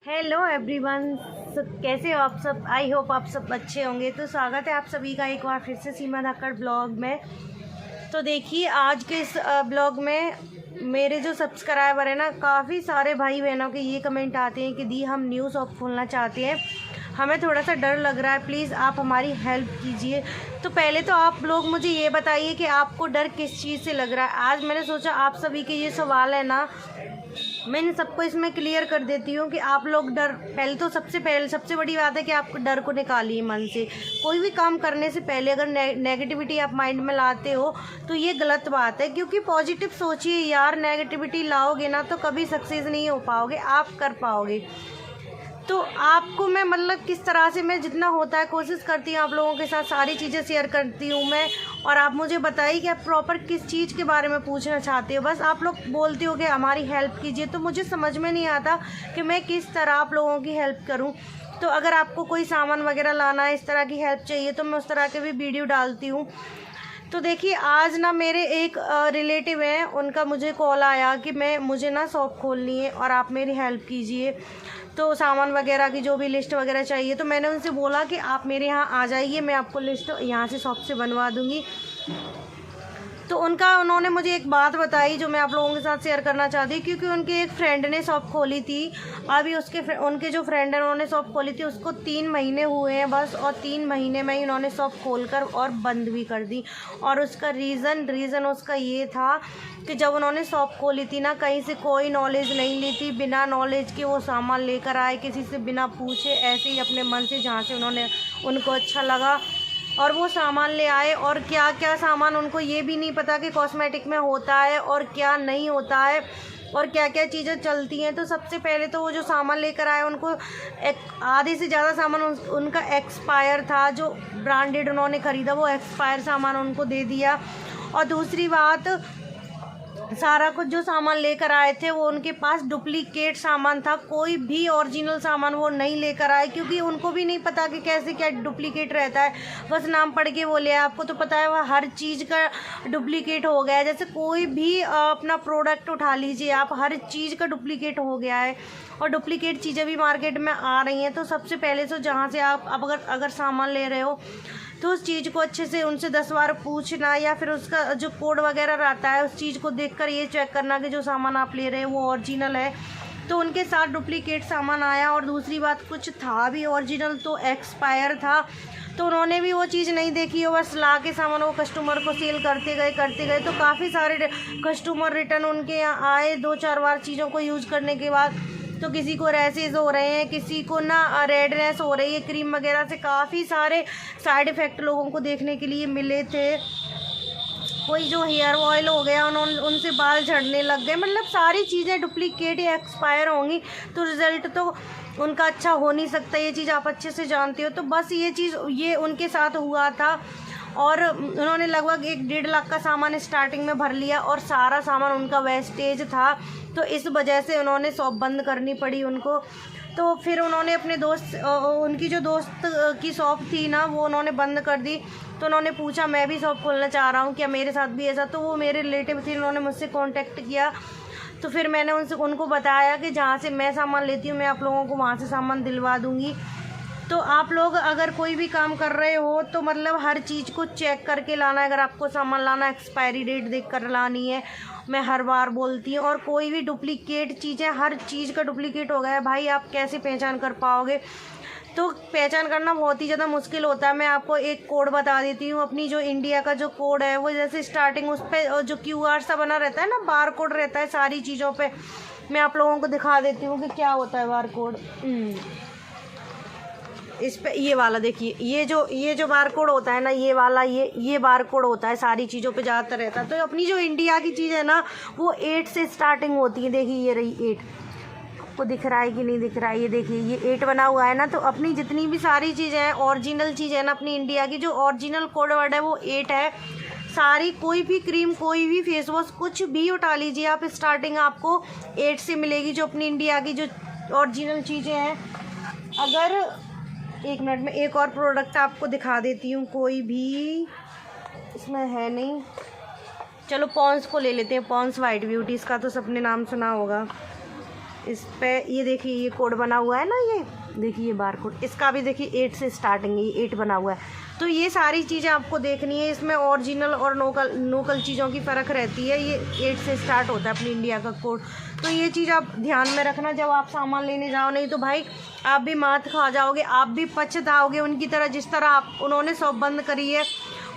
Hello everyone, कैसे हो आप सब। आई होप आप सब अच्छे होंगे। तो स्वागत है आप सभी का एक बार फिर से सीमा धाकड़ ब्लॉग में। तो देखिए आज के इस ब्लॉग में मेरे जो सब्सक्राइबर है ना, काफ़ी सारे भाई बहनों के ये कमेंट आते हैं कि दी हम न्यू शॉप खोलना चाहते हैं, हमें थोड़ा सा डर लग रहा है, प्लीज़ आप हमारी हेल्प कीजिए। तो पहले तो आप लोग मुझे ये बताइए कि आपको डर किस चीज़ से लग रहा है। आज मैंने सोचा आप सभी के ये सवाल है ना, मैंने सबको इसमें क्लियर कर देती हूँ कि आप लोग डर, पहले सबसे बड़ी बात है कि आप डर को निकालिए मन से। कोई भी काम करने से पहले अगर नेगेटिविटी आप माइंड में लाते हो तो ये गलत बात है, क्योंकि पॉजिटिव सोचिए यार। नेगेटिविटी लाओगे ना तो कभी सक्सेस नहीं हो पाओगे, आप कर पाओगे। तो आपको मैं किस तरह से मैं जितना होता है कोशिश करती हूँ आप लोगों के साथ सारी चीज़ें शेयर करती हूँ मैं। और आप मुझे बताइए कि आप प्रॉपर किस चीज़ के बारे में पूछना चाहते हो। बस आप लोग बोलते हो कि हमारी हेल्प कीजिए, तो मुझे समझ में नहीं आता कि मैं किस तरह आप लोगों की हेल्प करूँ। तो अगर आपको कोई सामान वगैरह लाना है, इस तरह की हेल्प चाहिए, तो मैं उस तरह के भी वीडियो डालती हूँ। तो देखिए आज ना मेरे एक रिलेटिव हैं, उनका मुझे कॉल आया कि मुझे ना शॉप खोलनी है और आप मेरी हेल्प कीजिए। तो सामान वगैरह की जो भी लिस्ट वगैरह चाहिए, तो मैंने उनसे बोला कि आप मेरे यहाँ आ जाइए, मैं आपको लिस्ट यहाँ से शॉप से बनवा दूँगी। तो उन्होंने मुझे एक बात बताई जो मैं आप लोगों के साथ शेयर करना चाहती हूँ, क्योंकि उनके एक फ्रेंड ने शॉप खोली थी। अभी उनके जो फ्रेंड है उन्होंने शॉप खोली थी, उसको 3 महीने हुए हैं बस, और 3 महीने में ही उन्होंने शॉप खोलकर और बंद भी कर दी। और उसका रीज़न उसका ये था कि जब उन्होंने शॉप खोली थी ना, कहीं से कोई नॉलेज नहीं ली थी, बिना नॉलेज के वो सामान लेकर आए, किसी से बिना पूछे, ऐसे ही अपने मन से जहाँ से उनको अच्छा लगा और वो सामान ले आए। और क्या क्या सामान उनको ये भी नहीं पता कि कॉस्मेटिक में होता है और क्या नहीं होता है और क्या क्या चीज़ें चलती हैं। तो सबसे पहले तो वो जो सामान लेकर आए, उनको आधे से ज़्यादा सामान उनका एक्सपायर था। जो ब्रांडेड उन्होंने ख़रीदा वो एक्सपायर सामान उनको दे दिया। और दूसरी बात, सारा कुछ जो सामान लेकर आए थे वो उनके पास डुप्लीकेट सामान था, कोई भी ओरिजिनल सामान वो नहीं लेकर आए, क्योंकि उनको भी नहीं पता कि कैसे क्या डुप्लीकेट रहता है। बस नाम पढ़ के बोले, आपको तो पता है वह हर चीज़ का डुप्लीकेट हो गया है। जैसे कोई भी अपना प्रोडक्ट उठा लीजिए आप, हर चीज़ का डुप्लीकेट हो गया है और डुप्लीकेट चीज़ें भी मार्केट में आ रही हैं। तो सबसे पहले तो जहाँ से आप अगर सामान ले रहे हो तो उस चीज़ को अच्छे से उनसे 10 बार पूछना, या फिर उसका जो कोड वगैरह रहता है उस चीज़ को देखकर ये चेक करना कि जो सामान आप ले रहे हैं वो ओरिजिनल है। तो उनके साथ डुप्लीकेट सामान आया। और दूसरी बात, कुछ था भी ओरिजिनल तो एक्सपायर था, तो उन्होंने भी वो चीज़ नहीं देखी हो, बस ला के सामान वो कस्टमर को सेल करते गए। तो काफ़ी सारे कस्टमर रिटर्न उनके यहाँ आए 2-4 बार चीज़ों को यूज़ करने के बाद। तो किसी को रैसेस हो रहे हैं, किसी को ना रेडनेस हो रही है, क्रीम वगैरह से काफ़ी सारे साइड इफ़ेक्ट लोगों को देखने के लिए मिले थे। कोई जो हेयर ऑयल हो गया, उनसे बाल झड़ने लग गए। सारी चीज़ें डुप्लीकेट या एक्सपायर होंगी तो रिज़ल्ट तो उनका अच्छा हो नहीं सकता, ये चीज़ आप अच्छे से जानते हो। तो बस ये उनके साथ हुआ था। और उन्होंने लगभग 1-1.5 लाख का सामान स्टार्टिंग में भर लिया और सारा सामान उनका वेस्टेज था। तो इस वजह से उन्होंने शॉप बंद करनी पड़ी उनको। तो फिर उन्होंने अपने उनकी जो दोस्त की शॉप थी ना, वो उन्होंने बंद कर दी। तो उन्होंने पूछा मैं भी शॉप खोलना चाह रहा हूँ, क्या मेरे साथ भी ऐसा। तो वो मेरे रिलेटिव थे, उन्होंने मुझसे कांटेक्ट किया। तो फिर मैंने उनको बताया कि जहाँ से मैं सामान लेती हूँ मैं आप लोगों को वहाँ से सामान दिलवा दूँगी। तो आप लोग अगर कोई भी काम कर रहे हो तो हर चीज़ को चेक करके लाना है। अगर आपको सामान लाना, एक्सपायरी डेट देख कर लानी है, मैं हर बार बोलती हूँ। और कोई भी डुप्लीकेट चीज़ें, हर चीज़ का डुप्लीकेट हो गया है भाई, आप कैसे पहचान कर पाओगे। तो पहचान करना बहुत ही ज़्यादा मुश्किल होता है। मैं आपको एक कोड बता देती हूँ, अपनी जो इंडिया का जो कोड है वो जैसे स्टार्टिंग उस पर जो QR सा बना रहता है ना, बार कोड रहता है सारी चीज़ों पे। मैं आप लोगों को दिखा देती हूँ कि क्या होता है बार कोड। इस पे ये वाला देखिए, ये जो बार कोड होता है ना, ये वाला ये बार कोड होता है, सारी चीज़ों पे ज़्यादातर रहता है। तो अपनी जो इंडिया की चीज़ है ना, वो 8 से स्टार्टिंग होती है। देखिए ये रही 8, आपको दिख रहा है कि नहीं दिख रहा है, ये देखिए ये 8 बना हुआ है ना। तो अपनी जितनी भी सारी चीज़ें हैं, ओरिजिनल चीज़ है ना, अपनी इंडिया की जो ओरिजिनल कोड वर्ड है वो 8 है सारी। कोई भी क्रीम, कोई भी फेस वॉश, कुछ भी उठा लीजिए आप, स्टार्टिंग आपको 8 से मिलेगी, जो अपनी इंडिया की जो ओरिजिनल चीज़ें हैं। अगर 1 मिनट में एक और प्रोडक्ट आपको दिखा देती हूँ, कोई भी इसमें है नहीं, चलो पॉन्स को ले लेते हैं। पॉन्स वाइट ब्यूटी, इसका तो सबने नाम सुना होगा। इस पे ये देखिए ये कोड बना हुआ है ना, ये देखिए ये बार कोड, इसका भी देखिए 8 से स्टार्टिंग है, ये 8 बना हुआ है। तो ये सारी चीज़ें आपको देखनी है। इसमें ओरिजिनल और लोकल चीज़ों की फ़र्क रहती है। ये 8 से स्टार्ट होता है अपनी इंडिया का कोड। तो ये चीज़ आप ध्यान में रखना जब आप सामान लेने जाओ, नहीं तो भाई आप भी मात खा जाओगे, आप भी पछताओगे उनकी तरह, जिस तरह उन्होंने शॉप बंद करी है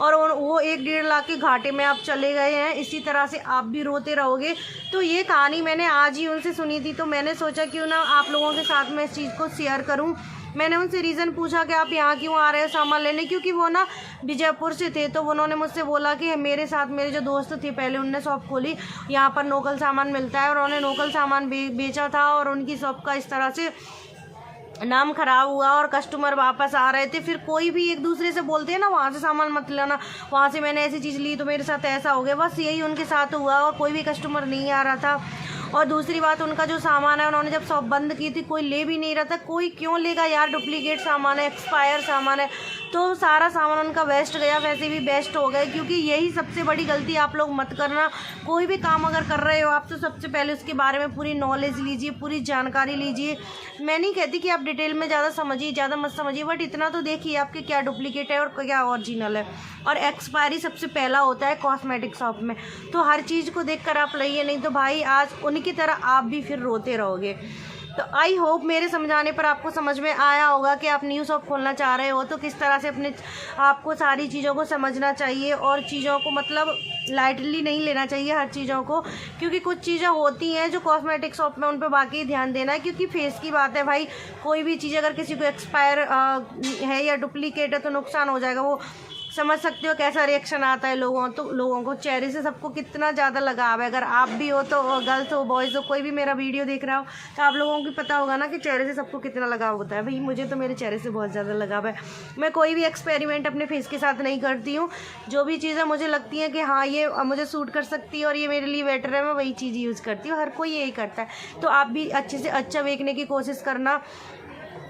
और वो 1-1.5 लाख के घाटे में आप चले गए हैं, इसी तरह से आप भी रोते रहोगे। तो ये कहानी मैंने आज ही उनसे सुनी थी, तो मैंने सोचा क्यों ना आप लोगों के साथ मैं इस चीज़ को शेयर करूं। मैंने उनसे रीज़न पूछा कि आप यहाँ क्यों आ रहे हो सामान लेने, क्योंकि वो ना विजयपुर से थे। तो उन्होंने मुझसे बोला कि मेरे साथ मेरे जो दोस्त थे पहले, उनने शॉप खोली, यहाँ पर लोकल सामान मिलता है, और उन्होंने लोकल सामान बेचा था और उनकी शॉप का इस तरह से नाम खराब हुआ और कस्टमर वापस आ रहे थे। फिर कोई भी एक दूसरे से बोलते हैं ना, वहाँ से सामान मत लेना, वहाँ से मैंने ऐसी चीज़ ली तो मेरे साथ ऐसा हो गया। बस यही उनके साथ हुआ और कोई भी कस्टमर नहीं आ रहा था। और दूसरी बात, उनका जो सामान है उन्होंने जब शॉप बंद की थी कोई ले भी नहीं रहा था। कोई क्यों लेगा यार, डुप्लीकेट सामान है, एक्सपायर सामान है। तो सारा सामान उनका वेस्ट गया, वैसे भी बेस्ट हो गए। क्योंकि यही सबसे बड़ी गलती आप लोग मत करना। कोई भी काम अगर कर रहे हो आप, तो सबसे पहले उसके बारे में पूरी नॉलेज लीजिए, पूरी जानकारी लीजिए। मैं नहीं कहती कि आप डिटेल में ज़्यादा समझिए, ज़्यादा मत समझिए, बट इतना तो देखिए आपके क्या डुप्लीकेट है और क्या ओरिजिनल है। और एक्सपायरी सबसे पहला होता है कॉस्मेटिक शॉप में। तो हर चीज़ को देखकर आप लाइए, नहीं तो भाई आज उनकी तरह आप भी फिर रोते रहोगे। तो आई होप मेरे समझाने पर आपको समझ में आया होगा कि आप न्यू शॉप खोलना चाह रहे हो तो किस तरह से आपको सारी चीज़ों को समझना चाहिए, और चीज़ों को मतलब लाइटली नहीं लेना चाहिए हर चीज़ों को। क्योंकि कुछ चीज़ें होती हैं जो कॉस्मेटिक शॉप में, उन पर बाकी ध्यान देना है। क्योंकि फेस की बात है भाई, कोई भी चीज़ अगर किसी को एक्सपायर है या डुप्लीकेट है तो नुकसान हो जाएगा। वो समझ सकते हो कैसा रिएक्शन आता है लोगों को चेहरे से सबको कितना ज़्यादा लगाव है। अगर आप भी हो तो गर्ल्स हो बॉयज़ हो, कोई भी मेरा वीडियो देख रहा हो, तो आप लोगों को पता होगा ना कि चेहरे से सबको कितना लगाव होता है। भाई मुझे तो मेरे चेहरे से बहुत ज़्यादा लगाव है। मैं कोई भी एक्सपेरिमेंट अपने फेस के साथ नहीं करती हूँ। जो भी चीज़ें मुझे लगती हैं कि हाँ ये मुझे सूट कर सकती है और ये मेरे लिए बेटर है, मैं वही चीज़ यूज़ करती हूँ। हर कोई यही करता है। तो आप भी अच्छे से अच्छा देखने की कोशिश करना,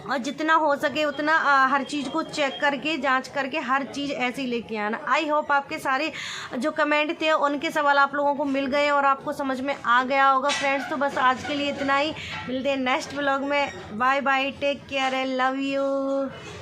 और जितना हो सके उतना हर चीज़ को चेक करके, जांच करके हर चीज़ ऐसे ही लेके आना। आई होप आपके सारे जो कमेंट थे उनके सवाल आप लोगों को मिल गए और आपको समझ में आ गया होगा फ्रेंड्स। तो बस आज के लिए इतना ही, मिलते हैं नेक्स्ट व्लॉग में। Bye bye, take care and love you.